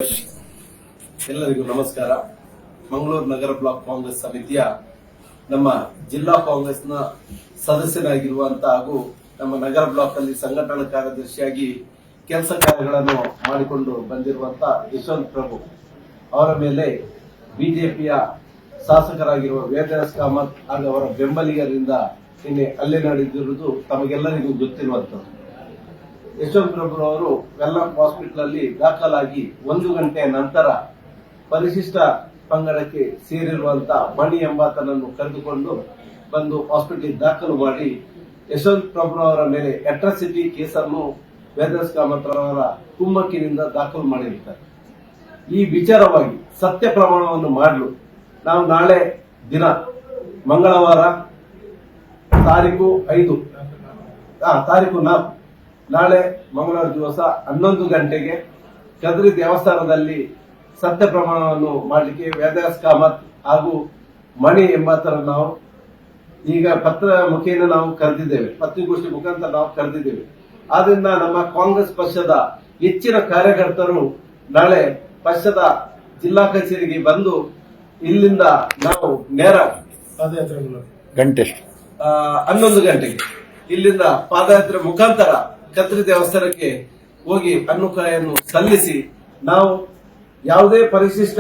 ಎಲ್ಲರಿಗೂ ನಮಸ್ಕಾರ. ಮಂಗಳೂರು ನಗರ ಬ್ಲಾಕ್ ಕಾಂಗ್ರೆಸ್ ಸಮಿತಿಯ ನಮ್ಮ ಜಿಲ್ಲಾ ಕಾಂಗ್ರೆಸ್ನ ಸದಸ್ಯರಾಗಿರುವಂತಹ ಹಾಗೂ ನಮ್ಮ ನಗರ ಬ್ಲಾಕ್ ಅಲ್ಲಿ ಸಂಘಟನಾ ಕಾರ್ಯದರ್ಶಿಯಾಗಿ ಕೆಲಸ ಕಾರ್ಯಗಳನ್ನು ಮಾಡಿಕೊಂಡು ಬಂದಿರುವಂತಹ ಯಶವಂತ್ ಪ್ರಭು ಅವರ ಮೇಲೆ ಬಿಜೆಪಿಯ ಶಾಸಕರಾಗಿರುವ ವೇದವ್ಯಾಸ್ ಕಾಮತ್ ಹಾಗೂ ಅವರ ಬೆಂಬಲಿಗರಿಂದ ನಿನ್ನೆ ಹಲ್ಲೆ ನಡೆದಿರುವುದು ತಮಗೆಲ್ಲರಿಗೂ ಗೊತ್ತಿರುವಂತದ್ದು. ಯಶವಂತ್ ಪ್ರಭು ಅವರು ವೆಲ್ಲಂ ಹಾಸ್ಪಿಟಲ್ ಅಲ್ಲಿ ದಾಖಲಾಗಿ 1 ಗಂಟೆಯ ನಂತರ ಪರಿಶಿಷ್ಟ ಪಂಗಡಕ್ಕೆ ಸೇರಿರುವಂತಹ ಮಣಿ ಎಂಬಾತನನ್ನು ಕರೆದುಕೊಂಡು ಬಂದು ಹಾಸ್ಪಿಟಲ್ ದಾಖಲು ಮಾಡಿ ಯಶವಂತ್ ಪ್ರಭು ಅವರ ಮೇಲೆ ಅಟ್ರಾಸಿಟಿ ಕೇಸನ್ನು ವೇದವ್ಯಾಸ್ ಕಾಮತ್ ಅವರ ಕುಮ್ಮಕ್ಕಿನಿಂದ ದಾಖಲು ಮಾಡಿರುತ್ತಾರೆ. ಈ ವಿಚಾರವಾಗಿ ಸತ್ಯ ಪ್ರಮಾಣವನ್ನು ಮಾಡಲು ನಾವು ನಾಳೆ ದಿನ ಮಂಗಳವಾರ ತಾರೀಕು 4 ನಾಳೆ ಮಂಗಳವಾರ ದಿವಸ 11 ಗಂಟೆಗೆ ಕದ್ರಿ ದೇವಸ್ಥಾನದಲ್ಲಿ ಸತ್ಯ ಪ್ರಮಾಣವನ್ನು ಮಾಡಲಿಕ್ಕೆ ವೇದವ್ಯಾಸ್ ಕಾಮತ್ ಹಾಗೂ ಮಣಿ ಎಂಬಾತರನ್ನು ನಾವು ಈಗ ಪತ್ರ ಮುಖೇನ ನಾವು ಕರೆದಿದ್ದೇವೆ, ಪತ್ರಿಕಾಗೋಷ್ಠಿ ಮುಖಾಂತರ ನಾವು ಕರೆದಿದ್ದೇವೆ. ಆದ್ರಿಂದ ನಮ್ಮ ಕಾಂಗ್ರೆಸ್ ಪಕ್ಷದ ಹೆಚ್ಚಿನ ಕಾರ್ಯಕರ್ತರು ನಾಳೆ ಪಕ್ಷದ ಜಿಲ್ಲಾ ಕಚೇರಿಗೆ ಬಂದು ಇಲ್ಲಿಂದ ನಾವು ನೇರ ಗಂಟೆ 11 ಗಂಟೆಗೆ ಇಲ್ಲಿಂದ ಪಾದಯಾತ್ರೆ ಮುಖಾಂತರ ಕದ್ರಿ ದೇವಸ್ಥಾನಕ್ಕೆ ಹೋಗಿ ಹಣ್ಣುಕಾಯನ್ನು ಸಲ್ಲಿಸಿ ನಾವು ಯಾವುದೇ ಪರಿಶಿಷ್ಟ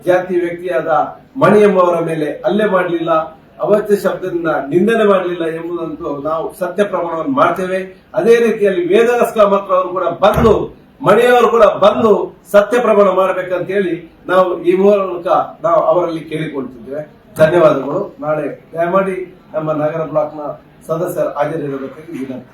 ಜಾತಿ ವ್ಯಕ್ತಿಯಾದ ಮಣಿ ಎಂಬವರ ಮೇಲೆ ಹಲ್ಲೆ ಮಾಡಲಿಲ್ಲ, ಅವಾಚ್ಯ ಶಬ್ದದಿಂದ ನಿಂದನೆ ಮಾಡಲಿಲ್ಲ ಎಂಬುದಂತೂ ನಾವು ಸತ್ಯ ಪ್ರಮಾಣವನ್ನು ಮಾಡ್ತೇವೆ. ಅದೇ ರೀತಿಯಲ್ಲಿ ವೇದವ್ಯಾಸ್ ಕಾಮತ್ ಅವರು ಕೂಡ ಬಂದು ಮಣಿಯವರು ಕೂಡ ಬಂದು ಸತ್ಯ ಪ್ರಮಾಣ ಮಾಡಬೇಕಂತ ಹೇಳಿ ನಾವು ಈ ಮೂಲಕ ನಾವು ಅವರಲ್ಲಿ ಕೇಳಿಕೊಳ್ತಿದ್ದೇವೆ. ಧನ್ಯವಾದಗಳು. ನಾಳೆ ದಯಮಾಡಿ ನಮ್ಮ ನಗರ ಬ್ಲಾಕ್ನ ಸದಸ್ಯರು ಹಾಜರಿರಬೇಕಾಗಿ ವಿನಂತಿ.